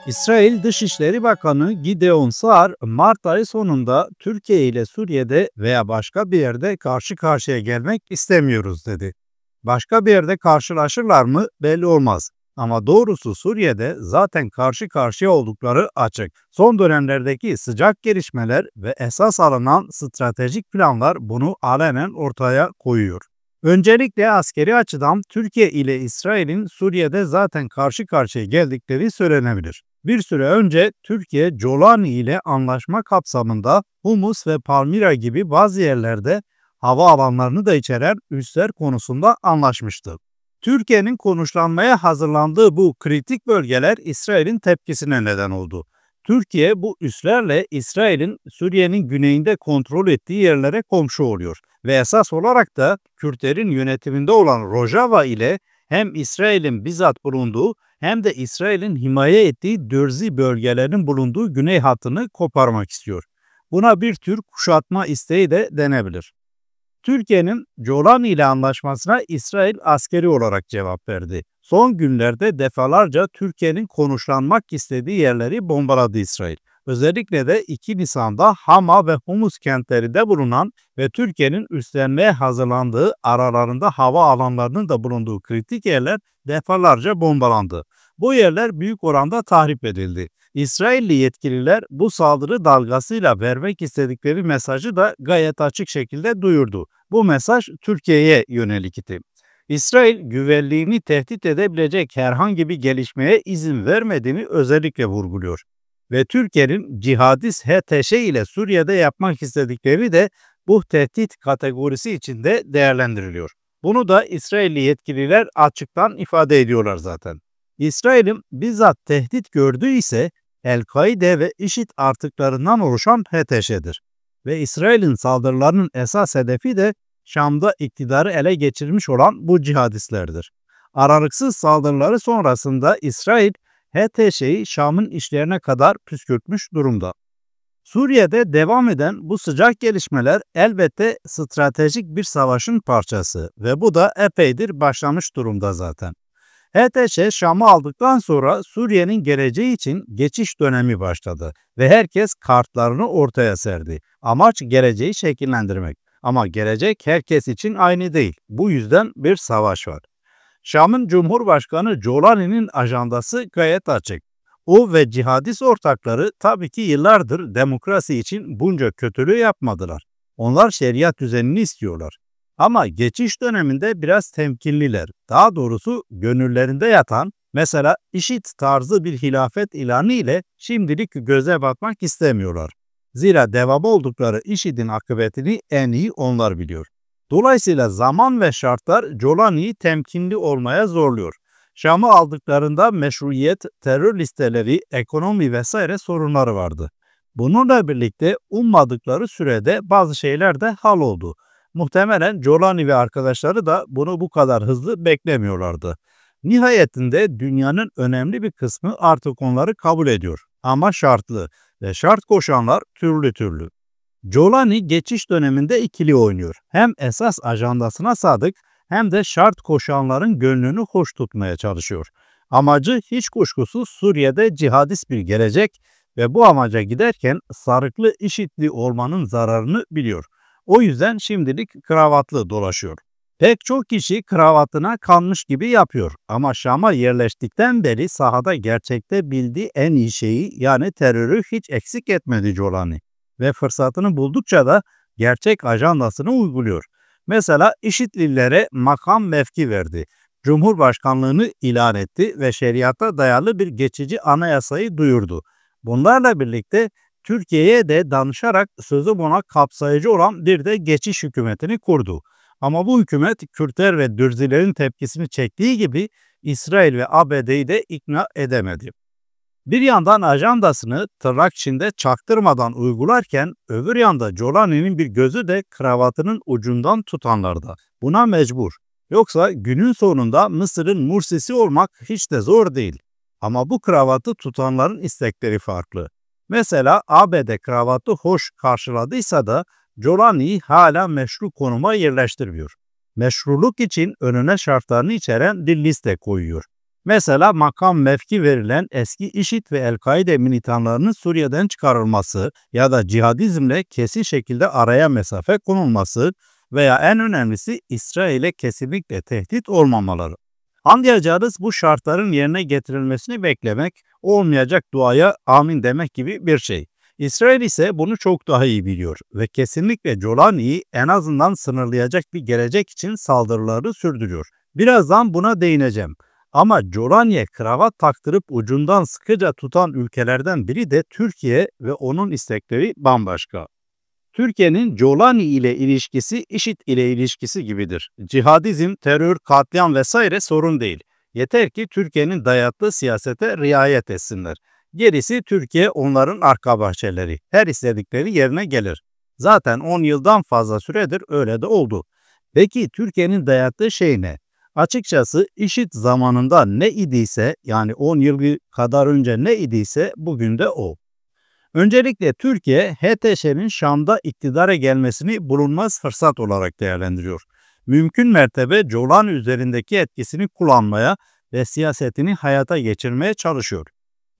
İsrail Dışişleri Bakanı Gideon Saar, Mart ayı sonunda Türkiye ile Suriye'de veya başka bir yerde karşı karşıya gelmek istemiyoruz dedi. Başka bir yerde karşılaşırlar mı belli olmaz. Ama doğrusu Suriye'de zaten karşı karşıya oldukları açık. Son dönemlerdeki sıcak gelişmeler ve esas alınan stratejik planlar bunu alenen ortaya koyuyor. Öncelikle askeri açıdan Türkiye ile İsrail'in Suriye'de zaten karşı karşıya geldikleri söylenebilir. Bir süre önce Türkiye, Jolani ile anlaşma kapsamında Humus ve Palmira gibi bazı yerlerde hava alanlarını da içeren üsler konusunda anlaşmıştı. Türkiye'nin konuşlanmaya hazırlandığı bu kritik bölgeler İsrail'in tepkisine neden oldu. Türkiye bu üslerle İsrail'in Suriye'nin güneyinde kontrol ettiği yerlere komşu oluyor ve esas olarak da Kürtlerin yönetiminde olan Rojava ile hem İsrail'in bizzat bulunduğu hem de İsrail'in himaye ettiği Dürzi bölgelerinin bulunduğu güney hattını koparmak istiyor. Buna bir tür kuşatma isteği de denebilir. Türkiye'nin Jolani ile anlaşmasına İsrail askeri olarak cevap verdi. Son günlerde defalarca Türkiye'nin konuşlanmak istediği yerleri bombaladı İsrail. Özellikle de 2 Nisan'da Hama ve Humus kentlerinde bulunan ve Türkiye'nin üstlenmeye hazırlandığı aralarında hava alanlarının da bulunduğu kritik yerler defalarca bombalandı. Bu yerler büyük oranda tahrip edildi. İsrailli yetkililer bu saldırı dalgasıyla vermek istedikleri mesajı da gayet açık şekilde duyurdu. Bu mesaj Türkiye'ye yönelik idi. İsrail güvenliğini tehdit edebilecek herhangi bir gelişmeye izin vermediğini özellikle vurguluyor. Ve Türkiye'nin cihadist HTŞ ile Suriye'de yapmak istedikleri de bu tehdit kategorisi içinde değerlendiriliyor. Bunu da İsrailli yetkililer açıktan ifade ediyorlar zaten. İsrail'in bizzat tehdit gördüğü ise El-Kaide ve IŞİD artıklarından oluşan HTŞ'dir. Ve İsrail'in saldırılarının esas hedefi de Şam'da iktidarı ele geçirmiş olan bu cihadistlerdir. Aralıksız saldırıları sonrasında İsrail HTŞ'yi Şam'ın işlerine kadar püskürtmüş durumda. Suriye'de devam eden bu sıcak gelişmeler elbette stratejik bir savaşın parçası ve bu da epeydir başlamış durumda zaten. HTŞ Şam'ı aldıktan sonra Suriye'nin geleceği için geçiş dönemi başladı ve herkes kartlarını ortaya serdi. Amaç geleceği şekillendirmek. Ama gelecek herkes için aynı değil. Bu yüzden bir savaş var. Şam'ın Cumhurbaşkanı Jolani'nin ajandası gayet açık. O ve cihadist ortakları tabii ki yıllardır demokrasi için bunca kötülüğü yapmadılar. Onlar şeriat düzenini istiyorlar. Ama geçiş döneminde biraz temkinliler. Daha doğrusu gönüllerinde yatan, mesela IŞİD tarzı bir hilafet ilanı ile şimdilik göze batmak istemiyorlar. Zira devam oldukları IŞİD'in akıbetini en iyi onlar biliyor. Dolayısıyla zaman ve şartlar Jolani'yi temkinli olmaya zorluyor. Şam'ı aldıklarında meşruiyet, terör listeleri, ekonomi vesaire sorunları vardı. Bununla birlikte ummadıkları sürede bazı şeyler de hal oldu. Muhtemelen Jolani ve arkadaşları da bunu bu kadar hızlı beklemiyorlardı. Nihayetinde dünyanın önemli bir kısmı artık onları kabul ediyor. Ama şartlı ve şart koşanlar türlü türlü. Jolani geçiş döneminde ikili oynuyor. Hem esas ajandasına sadık hem de şart koşanların gönlünü hoş tutmaya çalışıyor. Amacı hiç kuşkusuz Suriye'de cihadist bir gelecek ve bu amaca giderken sarıklı IŞİD'li olmanın zararını biliyor. O yüzden şimdilik kravatlı dolaşıyor. Pek çok kişi kravatına kanmış gibi yapıyor ama Şam'a yerleştikten beri sahada gerçekte bildiği en iyi şeyi yani terörü hiç eksik etmedi Jolani. Ve fırsatını buldukça da gerçek ajandasını uyguluyor. Mesela IŞİD'lilere makam mevki verdi. Cumhurbaşkanlığını ilan etti ve şeriata dayalı bir geçici anayasayı duyurdu. Bunlarla birlikte Türkiye'ye de danışarak sözü buna kapsayıcı olan bir de geçiş hükümetini kurdu. Ama bu hükümet Kürtler ve Dürzilerin tepkisini çektiği gibi İsrail ve ABD'yi de ikna edemedi. Bir yandan ajandasını tırnak içinde çaktırmadan uygularken öbür yanda Jolani'nin bir gözü de kravatının ucundan tutanlarda. Buna mecbur. Yoksa günün sonunda Mısır'ın Mursisi olmak hiç de zor değil. Ama bu kravatı tutanların istekleri farklı. Mesela ABD kravatı hoş karşıladıysa da Jolani'yi hala meşru konuma yerleştirmiyor. Meşruluk için önüne şartlarını içeren bir liste koyuyor. Mesela makam mevki verilen eski IŞİD ve El-Kaide militanlarının Suriye'den çıkarılması ya da cihadizmle kesin şekilde araya mesafe konulması veya en önemlisi İsrail'e kesinlikle tehdit olmamaları. Anlayacağınız bu şartların yerine getirilmesini beklemek, olmayacak duaya amin demek gibi bir şey. İsrail ise bunu çok daha iyi biliyor ve kesinlikle Golani'yi en azından sınırlayacak bir gelecek için saldırıları sürdürüyor. Birazdan buna değineceğim. Ama Golani'ye kravat taktırıp ucundan sıkıca tutan ülkelerden biri de Türkiye ve onun istekleri bambaşka. Türkiye'nin Golani ile ilişkisi IŞİD ile ilişkisi gibidir. Cihadizm, terör, katliam vesaire sorun değil. Yeter ki Türkiye'nin dayattığı siyasete riayet etsinler. Gerisi Türkiye onların arka bahçeleri. Her istedikleri yerine gelir. Zaten 10 yıldan fazla süredir öyle de oldu. Peki Türkiye'nin dayattığı şey ne? Açıkçası IŞİD zamanında ne idiyse, yani 10 yıl kadar önce ne idiyse bugün de o. Öncelikle Türkiye, HTŞ'nin Şam'da iktidara gelmesini bulunmaz fırsat olarak değerlendiriyor. Mümkün mertebe Golani üzerindeki etkisini kullanmaya ve siyasetini hayata geçirmeye çalışıyor.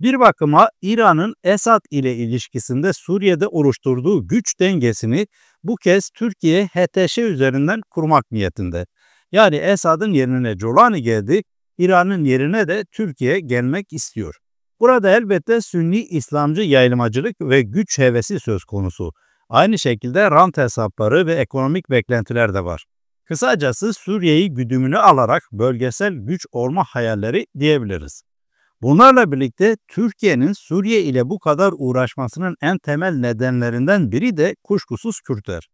Bir bakıma İran'ın Esad ile ilişkisinde Suriye'de oluşturduğu güç dengesini bu kez Türkiye HTŞ üzerinden kurmak niyetinde. Yani Esad'ın yerine Golani geldi, İran'ın yerine de Türkiye gelmek istiyor. Burada elbette Sünni İslamcı yayılmacılık ve güç hevesi söz konusu. Aynı şekilde rant hesapları ve ekonomik beklentiler de var. Kısacası Suriye'yi güdümüne alarak bölgesel güç olma hayalleri diyebiliriz. Bunlarla birlikte Türkiye'nin Suriye ile bu kadar uğraşmasının en temel nedenlerinden biri de kuşkusuz Kürtler.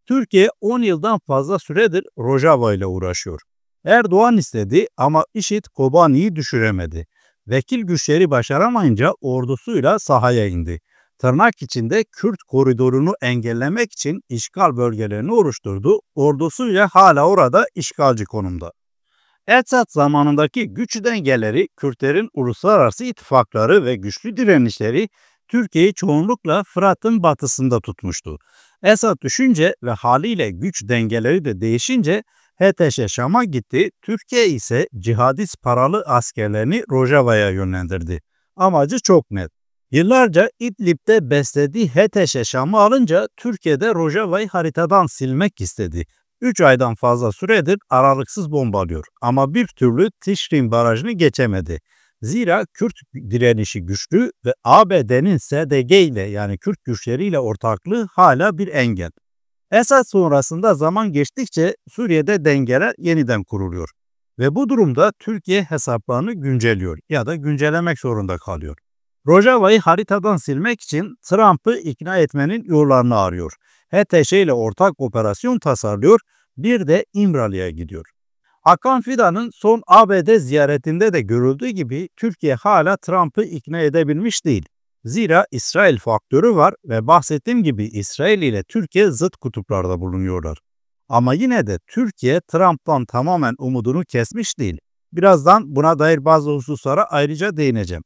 Türkiye 10 yıldan fazla süredir Rojava ile uğraşıyor. Erdoğan istedi ama IŞİD Kobani'yi düşüremedi. Vekil güçleri başaramayınca ordusuyla sahaya indi. Tırnak içinde Kürt koridorunu engellemek için işgal bölgelerini oluşturdu. Ordusuyla hala orada işgalci konumda. Esad zamanındaki güç dengeleri, Kürtlerin uluslararası ittifakları ve güçlü direnişleri Türkiye'yi çoğunlukla Fırat'ın batısında tutmuştu. Esad düşünce ve haliyle güç dengeleri de değişince HTŞ Şam'a gitti, Türkiye ise cihadist paralı askerlerini Rojava'ya yönlendirdi. Amacı çok net. Yıllarca İdlib'de beslediği HTŞ Şam'ı alınca Türkiye'de Rojava'yı haritadan silmek istedi. 3 aydan fazla süredir aralıksız bombalıyor ama bir türlü Tişrin Barajı'nı geçemedi. Zira Kürt direnişi güçlü ve ABD'nin SDG ile, yani Kürt güçleriyle ortaklığı hala bir engel. Esad sonrasında zaman geçtikçe Suriye'de dengeler yeniden kuruluyor ve bu durumda Türkiye hesaplarını güncelliyor ya da güncellemek zorunda kalıyor. Rojava'yı haritadan silmek için Trump'ı ikna etmenin yollarını arıyor. HTŞ ile ortak operasyon tasarlıyor, bir de İmralı'ya gidiyor. Hakan Fidan'ın son ABD ziyaretinde de görüldüğü gibi Türkiye hala Trump'ı ikna edebilmiş değil. Zira İsrail faktörü var ve bahsettiğim gibi İsrail ile Türkiye zıt kutuplarda bulunuyorlar. Ama yine de Türkiye Trump'tan tamamen umudunu kesmiş değil. Birazdan buna dair bazı hususlara ayrıca değineceğim.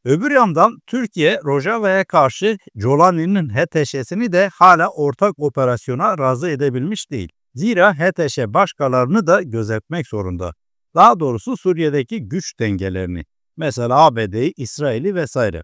Öbür yandan Türkiye, Rojava'ya karşı Golani'nin HTŞ'sini de hala ortak operasyona razı edebilmiş değil. Zira HTŞ başkalarını da gözetmek zorunda. Daha doğrusu Suriye'deki güç dengelerini. Mesela ABD'yi, İsrail'i vesaire.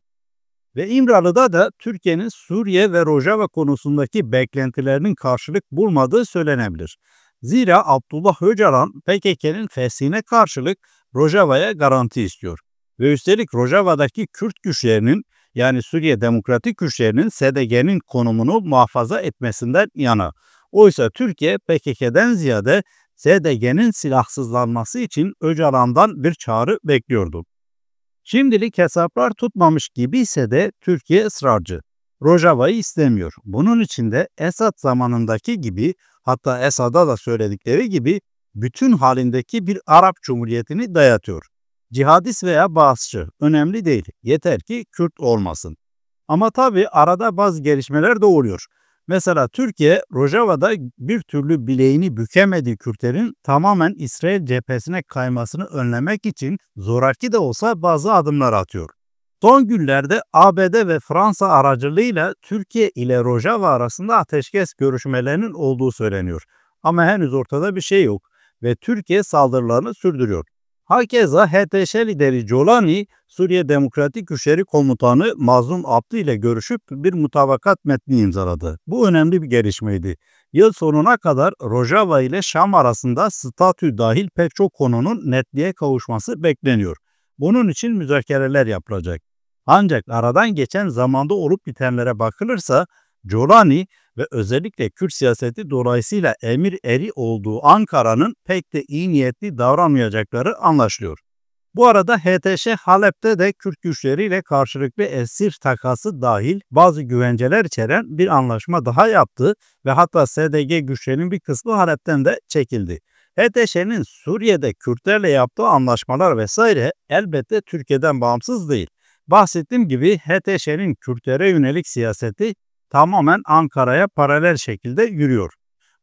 Ve İmralı'da da Türkiye'nin Suriye ve Rojava konusundaki beklentilerinin karşılık bulmadığı söylenebilir. Zira Abdullah Öcalan PKK'nın feshine karşılık Rojava'ya garanti istiyor. Ve üstelik Rojava'daki Kürt güçlerinin, yani Suriye Demokratik Güçlerinin SDG'nin konumunu muhafaza etmesinden yana. Oysa Türkiye PKK'den ziyade SDG'nin silahsızlanması için Öcalan'dan bir çağrı bekliyordu. Şimdilik hesaplar tutmamış gibi ise de Türkiye ısrarcı. Rojava'yı istemiyor. Bunun için de Esad zamanındaki gibi, hatta Esad'a da söyledikleri gibi bütün halindeki bir Arap Cumhuriyeti'ni dayatıyor. Cihadist veya bağızçı önemli değil. Yeter ki Kürt olmasın. Ama tabii arada bazı gelişmeler de oluyor. Mesela Türkiye, Rojava'da bir türlü bileğini bükemediği Kürtlerin tamamen İsrail cephesine kaymasını önlemek için zoraki de olsa bazı adımlar atıyor. Son günlerde ABD ve Fransa aracılığıyla Türkiye ile Rojava arasında ateşkes görüşmelerinin olduğu söyleniyor. Ama henüz ortada bir şey yok ve Türkiye saldırılarını sürdürüyor. Hakeza HTŞ lideri Jolani, Suriye Demokratik Güçleri Komutanı Mazlum Abdi ile görüşüp bir mutabakat metni imzaladı. Bu önemli bir gelişmeydi. Yıl sonuna kadar Rojava ile Şam arasında statü dahil pek çok konunun netliğe kavuşması bekleniyor. Bunun için müzakereler yapılacak. Ancak aradan geçen zamanda olup bitenlere bakılırsa Jolani ve özellikle Kürt siyaseti dolayısıyla emir eri olduğu Ankara'nın pek de iyi niyetli davranmayacakları anlaşılıyor. Bu arada HTŞ Halep'te de Kürt güçleriyle karşılıklı esir takası dahil bazı güvenceler içeren bir anlaşma daha yaptı ve hatta SDG güçlerinin bir kısmı Halep'ten de çekildi. HTŞ'nin Suriye'de Kürtlerle yaptığı anlaşmalar vesaire elbette Türkiye'den bağımsız değil. Bahsettiğim gibi HTŞ'nin Kürtlere yönelik siyaseti tamamen Ankara'ya paralel şekilde yürüyor.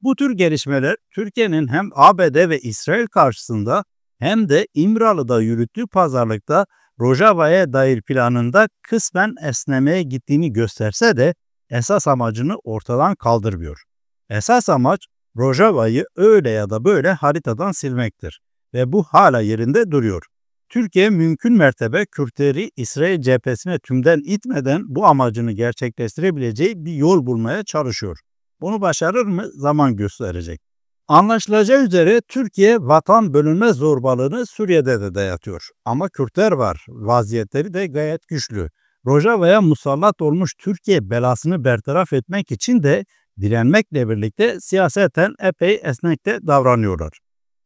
Bu tür gelişmeler Türkiye'nin hem ABD ve İsrail karşısında hem de İmralı'da yürüttüğü pazarlıkta Rojava'ya dair planında kısmen esnemeye gittiğini gösterse de esas amacını ortadan kaldırmıyor. Esas amaç Rojava'yı öyle ya da böyle haritadan silmektir ve bu hala yerinde duruyor. Türkiye mümkün mertebe Kürtleri İsrail cephesine tümden itmeden bu amacını gerçekleştirebileceği bir yol bulmaya çalışıyor. Bunu başarır mı? Zaman gösterecek. Anlaşılacağı üzere Türkiye vatan bölünme zorbalığını Suriye'de de dayatıyor. Ama Kürtler var. Vaziyetleri de gayet güçlü. Rojava'ya musallat olmuş Türkiye belasını bertaraf etmek için de direnmekle birlikte siyaseten epey esnek de davranıyorlar.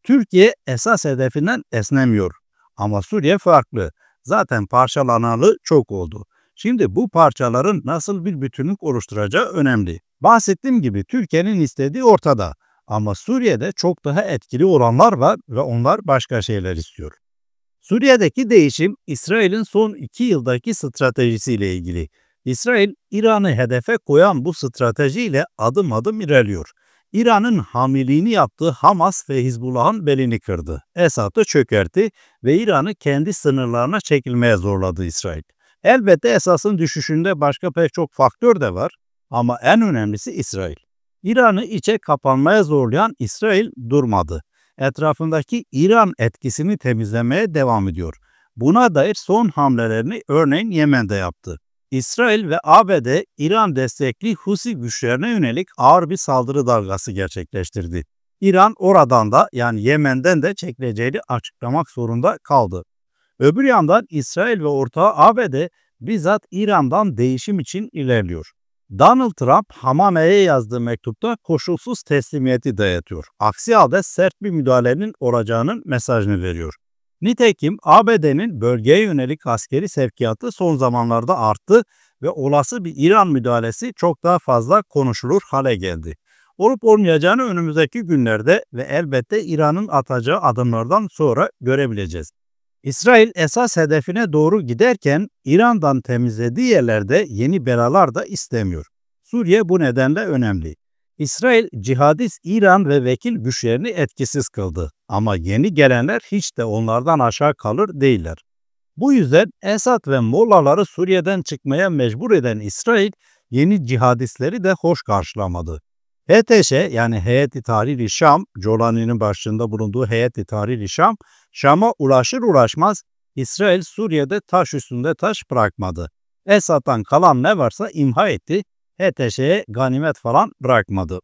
Türkiye esas hedefinden esnemiyor. Ama Suriye farklı. Zaten parçalanalı çok oldu. Şimdi bu parçaların nasıl bir bütünlük oluşturacağı önemli. Bahsettiğim gibi Türkiye'nin istediği ortada. Ama Suriye'de çok daha etkili olanlar var ve onlar başka şeyler istiyor. Suriye'deki değişim İsrail'in son 2 yıldaki stratejisiyle ilgili. İsrail, İran'ı hedefe koyan bu stratejiyle adım adım ilerliyor. İran'ın hamiliğini yaptığı Hamas ve Hizbullah'ın belini kırdı. Esad'ı çökertti ve İran'ı kendi sınırlarına çekilmeye zorladı İsrail. Elbette Esad'ın düşüşünde başka pek çok faktör de var ama en önemlisi İsrail. İran'ı içe kapanmaya zorlayan İsrail durmadı. Etrafındaki İran etkisini temizlemeye devam ediyor. Buna dair son hamlelerini örneğin Yemen'de yaptı. İsrail ve ABD, İran destekli Husi güçlerine yönelik ağır bir saldırı dalgası gerçekleştirdi. İran oradan da yani Yemen'den de çekileceğini açıklamak zorunda kaldı. Öbür yandan İsrail ve ortağı ABD bizzat İran'dan değişim için ilerliyor. Donald Trump Hamame'ye yazdığı mektupta koşulsuz teslimiyeti dayatıyor. Aksi halde sert bir müdahalenin olacağının mesajını veriyor. Nitekim ABD'nin bölgeye yönelik askeri sevkiyatı son zamanlarda arttı ve olası bir İran müdahalesi çok daha fazla konuşulur hale geldi. Olup olmayacağını önümüzdeki günlerde ve elbette İran'ın atacağı adımlardan sonra görebileceğiz. İsrail esas hedefine doğru giderken İran'dan temizlediği yerlerde yeni belalar da istemiyor. Suriye bu nedenle önemli. İsrail cihadist İran ve vekil güçlerini etkisiz kıldı ama yeni gelenler hiç de onlardan aşağı kalır değiller. Bu yüzden Esad ve Mollaları Suriye'den çıkmaya mecbur eden İsrail yeni cihadistleri de hoş karşılamadı. HTŞ yani Heyet-i Tahrir-i Şam, Jolani'nin başında bulunduğu Heyet-i Tahrir-i Şam, Şam'a ulaşır ulaşmaz İsrail Suriye'de taş üstünde taş bırakmadı. Esad'dan kalan ne varsa imha etti, HTŞ'ye ganimet falan bırakmadı.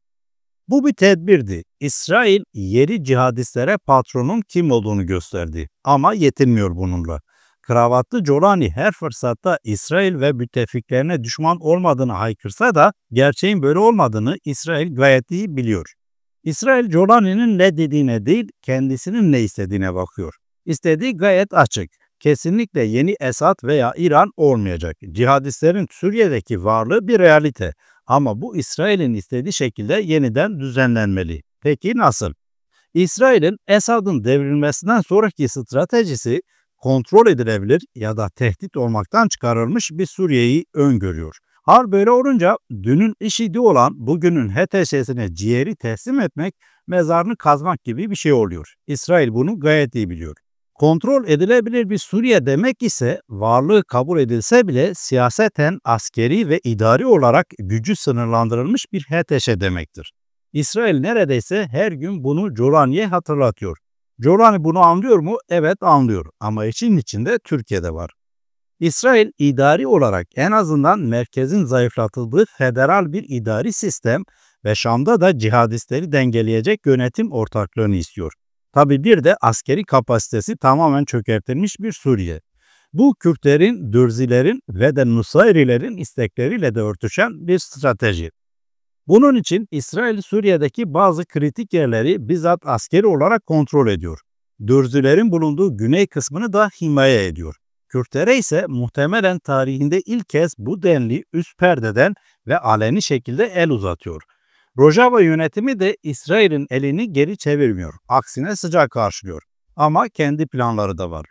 Bu bir tedbirdi. İsrail yeni cihadistlere patronun kim olduğunu gösterdi ama yetinmiyor bununla. Kravatlı Jolani her fırsatta İsrail ve müttefiklerine düşman olmadığını haykırsa da gerçeğin böyle olmadığını İsrail gayet iyi biliyor. İsrail Jolani'nin ne dediğine değil kendisinin ne istediğine bakıyor. İstediği gayet açık. Kesinlikle yeni Esad veya İran olmayacak. Cihadistlerin Suriye'deki varlığı bir realite. Ama bu İsrail'in istediği şekilde yeniden düzenlenmeli. Peki nasıl? İsrail'in Esad'ın devrilmesinden sonraki stratejisi kontrol edilebilir ya da tehdit olmaktan çıkarılmış bir Suriye'yi öngörüyor. Hal böyle olunca dünün IŞİD'i olan bugünün HTŞ'sine ciğeri teslim etmek mezarını kazmak gibi bir şey oluyor. İsrail bunu gayet iyi biliyor. Kontrol edilebilir bir Suriye demek ise varlığı kabul edilse bile siyaseten, askeri ve idari olarak gücü sınırlandırılmış bir HTŞ demektir. İsrail neredeyse her gün bunu Jolani'ye hatırlatıyor. Giuliani bunu anlıyor mu? Evet anlıyor ama işin içinde Türkiye'de var. İsrail idari olarak en azından merkezin zayıflatıldığı federal bir idari sistem ve Şam'da da cihadistleri dengeleyecek yönetim ortaklığını istiyor. Tabi bir de askeri kapasitesi tamamen çökertilmiş bir Suriye. Bu Kürtlerin, Dürzilerin ve de Nusayrilerin istekleriyle de örtüşen bir strateji. Bunun için İsrail Suriye'deki bazı kritik yerleri bizzat askeri olarak kontrol ediyor. Dürzilerin bulunduğu güney kısmını da himaye ediyor. Kürtlere ise muhtemelen tarihinde ilk kez bu denli üst perdeden ve aleni şekilde el uzatıyor. Rojava yönetimi de İsrail'in elini geri çevirmiyor. Aksine sıcak karşılıyor. Ama kendi planları da var.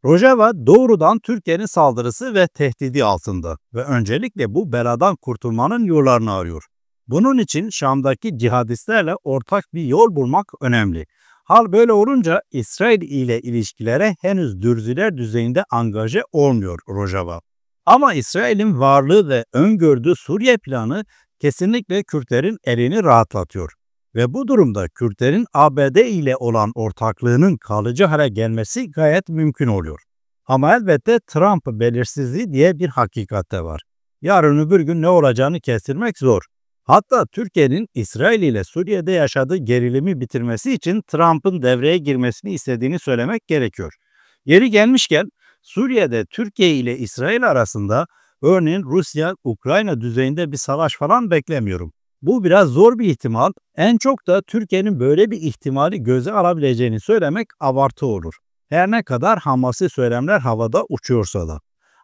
Rojava doğrudan Türkiye'nin saldırısı ve tehdidi altında ve öncelikle bu beladan kurtulmanın yollarını arıyor. Bunun için Şam'daki cihadistlerle ortak bir yol bulmak önemli. Hal böyle olunca İsrail ile ilişkilere henüz Dürziler düzeyinde angaje olmuyor Rojava. Ama İsrail'in varlığı ve öngördüğü Suriye planı kesinlikle Kürtlerin elini rahatlatıyor. Ve bu durumda Kürtlerin ABD ile olan ortaklığının kalıcı hale gelmesi gayet mümkün oluyor. Ama elbette Trump belirsizliği diye bir hakikat de var. Yarın öbür gün ne olacağını kestirmek zor. Hatta Türkiye'nin İsrail ile Suriye'de yaşadığı gerilimi bitirmesi için Trump'ın devreye girmesini istediğini söylemek gerekiyor. Yeri gelmişken Suriye'de Türkiye ile İsrail arasında örneğin Rusya-Ukrayna düzeyinde bir savaş falan beklemiyorum. Bu biraz zor bir ihtimal. En çok da Türkiye'nin böyle bir ihtimali göze alabileceğini söylemek abartı olur. Her ne kadar hamasi söylemler havada uçuyorsa da.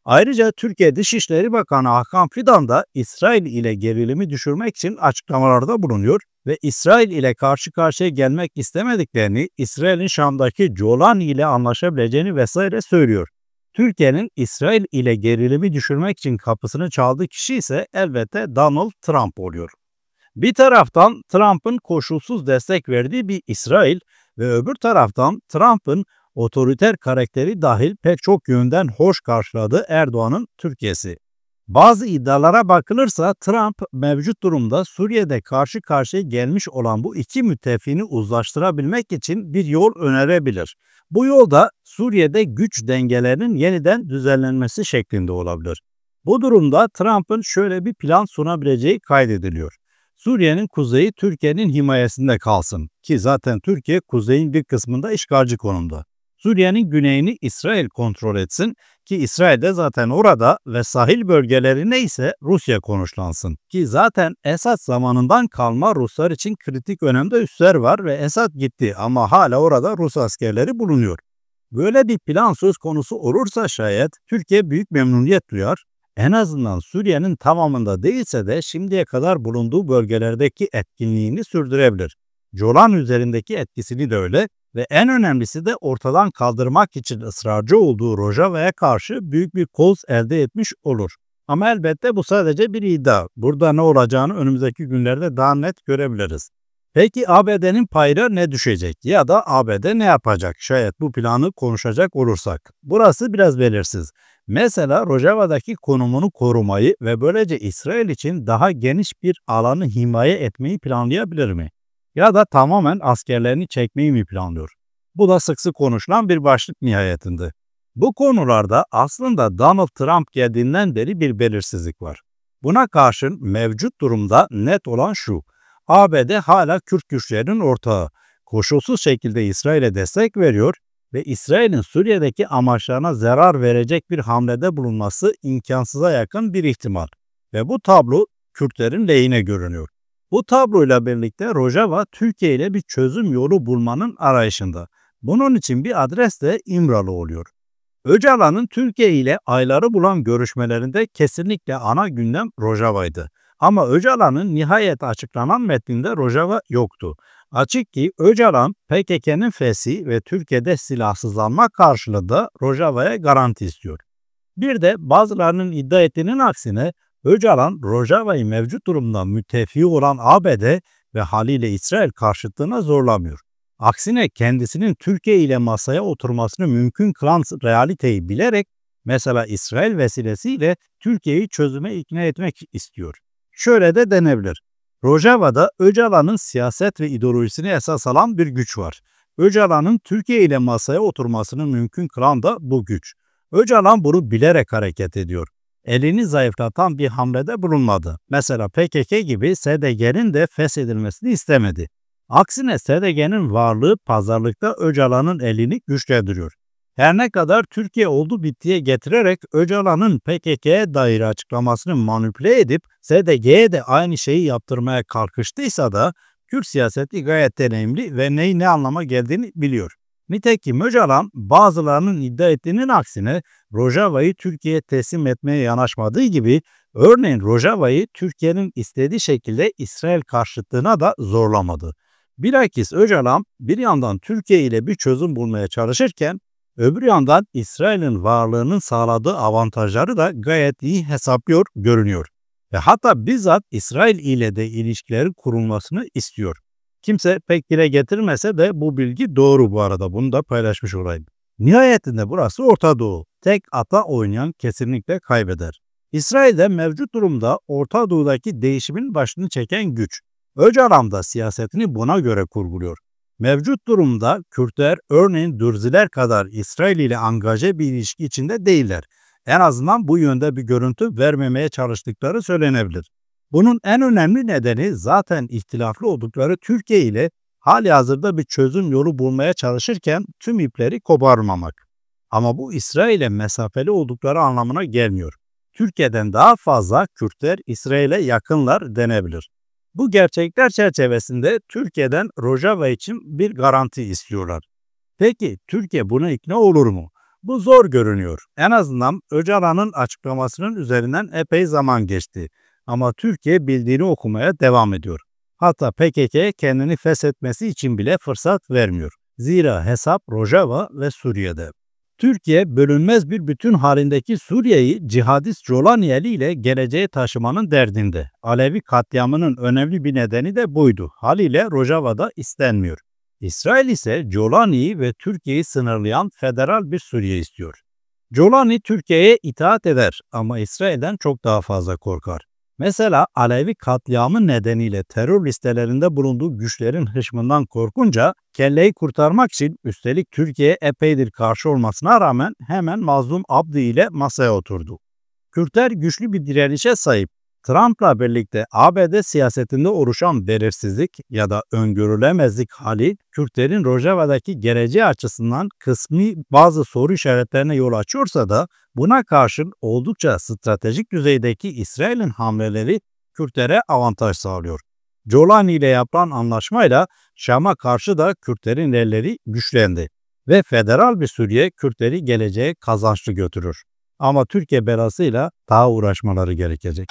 Ayrıca Türkiye Dışişleri Bakanı Hakan Fidan da İsrail ile gerilimi düşürmek için açıklamalarda bulunuyor ve İsrail ile karşı karşıya gelmek istemediklerini, İsrail'in Şam'daki Golani ile anlaşabileceğini vesaire söylüyor. Türkiye'nin İsrail ile gerilimi düşürmek için kapısını çaldığı kişi ise elbette Donald Trump oluyor. Bir taraftan Trump'ın koşulsuz destek verdiği bir İsrail ve öbür taraftan Trump'ın otoriter karakteri dahil pek çok yönden hoş karşıladığı Erdoğan'ın Türkiye'si. Bazı iddialara bakılırsa Trump mevcut durumda Suriye'de karşı karşıya gelmiş olan bu iki müttefiğini uzlaştırabilmek için bir yol önerebilir. Bu yolda Suriye'de güç dengelerinin yeniden düzenlenmesi şeklinde olabilir. Bu durumda Trump'ın şöyle bir plan sunabileceği kaydediliyor. Suriye'nin kuzeyi Türkiye'nin himayesinde kalsın ki zaten Türkiye kuzeyin bir kısmında işgalci konumda. Suriye'nin güneyini İsrail kontrol etsin ki İsrail de zaten orada ve sahil bölgelerine ise Rusya konuşlansın ki zaten Esad zamanından kalma Ruslar için kritik önemde üsler var ve Esad gitti ama hala orada Rus askerleri bulunuyor. Böyle bir plan söz konusu olursa şayet Türkiye büyük memnuniyet duyar. En azından Suriye'nin tamamında değilse de şimdiye kadar bulunduğu bölgelerdeki etkinliğini sürdürebilir. Jolan üzerindeki etkisini de öyle ve en önemlisi de ortadan kaldırmak için ısrarcı olduğu Rojava'ya karşı büyük bir koz elde etmiş olur. Ama elbette bu sadece bir iddia. Burada ne olacağını önümüzdeki günlerde daha net görebiliriz. Peki ABD'nin payına ne düşecek ya da ABD ne yapacak şayet bu planı konuşacak olursak? Burası biraz belirsiz. Mesela Rojava'daki konumunu korumayı ve böylece İsrail için daha geniş bir alanı himaye etmeyi planlayabilir mi? Ya da tamamen askerlerini çekmeyi mi planlıyor? Bu da sık sık konuşulan bir başlık nihayetinde. Bu konularda aslında Donald Trump geldiğinden beri bir belirsizlik var. Buna karşın mevcut durumda net olan şu: ABD hala Kürt güçlerinin ortağı, koşulsuz şekilde İsrail'e destek veriyor ve İsrail'in Suriye'deki amaçlarına zarar verecek bir hamlede bulunması imkansıza yakın bir ihtimal. Ve bu tablo Kürtlerin lehine görünüyor. Bu tabloyla birlikte Rojava Türkiye ile bir çözüm yolu bulmanın arayışında. Bunun için bir adres de İmralı oluyor. Öcalan'ın Türkiye ile ayları bulan görüşmelerinde kesinlikle ana gündem Rojava'ydı. Ama Öcalan'ın nihayet açıklanan metninde Rojava yoktu. Açık ki Öcalan, PKK'nın feshi ve Türkiye'de silahsızlanma karşılığında Rojava'ya garanti istiyor. Bir de bazılarının iddia ettiğinin aksine Öcalan, Rojava'yı mevcut durumda müttefiki olan ABD ve haliyle İsrail karşıtlığına zorlamıyor. Aksine kendisinin Türkiye ile masaya oturmasını mümkün kılan realiteyi bilerek mesela İsrail vesilesiyle Türkiye'yi çözüme ikna etmek istiyor. Şöyle de denebilir. Rojava'da Öcalan'ın siyaset ve ideolojisini esas alan bir güç var. Öcalan'ın Türkiye ile masaya oturmasını mümkün kılan da bu güç. Öcalan bunu bilerek hareket ediyor. Elini zayıflatan bir hamlede bulunmadı. Mesela PKK gibi SDG'nin de feshedilmesini istemedi. Aksine SDG'nin varlığı pazarlıkta Öcalan'ın elini güçlendiriyor. Her ne kadar Türkiye oldu bittiye getirerek Öcalan'ın PKK'ye dair açıklamasını manipüle edip SDG'ye de aynı şeyi yaptırmaya kalkıştıysa da Kürt siyaseti gayet deneyimli ve neyin ne anlama geldiğini biliyor. Nitekim Öcalan bazılarının iddia ettiğinin aksine Rojava'yı Türkiye'ye teslim etmeye yanaşmadığı gibi örneğin Rojava'yı Türkiye'nin istediği şekilde İsrail karşıtlığına da zorlamadı. Bilakis Öcalan bir yandan Türkiye ile bir çözüm bulmaya çalışırken öbür yandan İsrail'in varlığının sağladığı avantajları da gayet iyi hesaplıyor görünüyor. Ve hatta bizzat İsrail ile de ilişkilerin kurulmasını istiyor. Kimse pek dile getirmese de bu bilgi doğru bu arada. Bunu da paylaşmış olayım. Nihayetinde burası Orta Doğu. Tek ata oynayan kesinlikle kaybeder. İsrail'de mevcut durumda Orta Doğu'daki değişimin başını çeken güç. Öcalan da siyasetini buna göre kurguluyor. Mevcut durumda Kürtler örneğin Dürziler kadar İsrail ile angaje bir ilişki içinde değiller. En azından bu yönde bir görüntü vermemeye çalıştıkları söylenebilir. Bunun en önemli nedeni zaten ihtilaflı oldukları Türkiye ile halihazırda bir çözüm yolu bulmaya çalışırken tüm ipleri koparmamak. Ama bu İsrail'e mesafeli oldukları anlamına gelmiyor. Türkiye'den daha fazla Kürtler İsrail'e yakınlar denebilir. Bu gerçekler çerçevesinde Türkiye'den Rojava için bir garanti istiyorlar. Peki Türkiye buna ikna olur mu? Bu zor görünüyor. En azından Öcalan'ın açıklamasının üzerinden epey zaman geçti. Ama Türkiye bildiğini okumaya devam ediyor. Hatta PKK'ye kendini feshetmesi için bile fırsat vermiyor. Zira hesap Rojava ve Suriye'de. Türkiye bölünmez bir bütün halindeki Suriye'yi cihadist Jolaniyeli ile geleceğe taşımanın derdinde. Alevi katliamının önemli bir nedeni de buydu. Haliyle Rojava'da istenmiyor. İsrail ise Jolani'yi ve Türkiye'yi sınırlayan federal bir Suriye istiyor. Jolani Türkiye'ye itaat eder ama İsrail'den çok daha fazla korkar. Mesela Alevi katliamı nedeniyle terör listelerinde bulunduğu güçlerin hışmından korkunca kelleyi kurtarmak için üstelik Türkiye'ye epeydir karşı olmasına rağmen hemen Mazlum Abdi ile masaya oturdu. Kürtler güçlü bir direnişe sahip. Trump'la birlikte ABD siyasetinde oluşan belirsizlik ya da öngörülemezlik hali Kürtlerin Rojava'daki geleceği açısından kısmi bazı soru işaretlerine yol açıyorsa da buna karşın oldukça stratejik düzeydeki İsrail'in hamleleri Kürtlere avantaj sağlıyor. Jolani ile yapılan anlaşmayla Şam'a karşı da Kürtlerin elleri güçlendi ve federal bir Suriye Kürtleri geleceğe kazançlı götürür. Ama Türkiye belasıyla daha uğraşmaları gerekecek.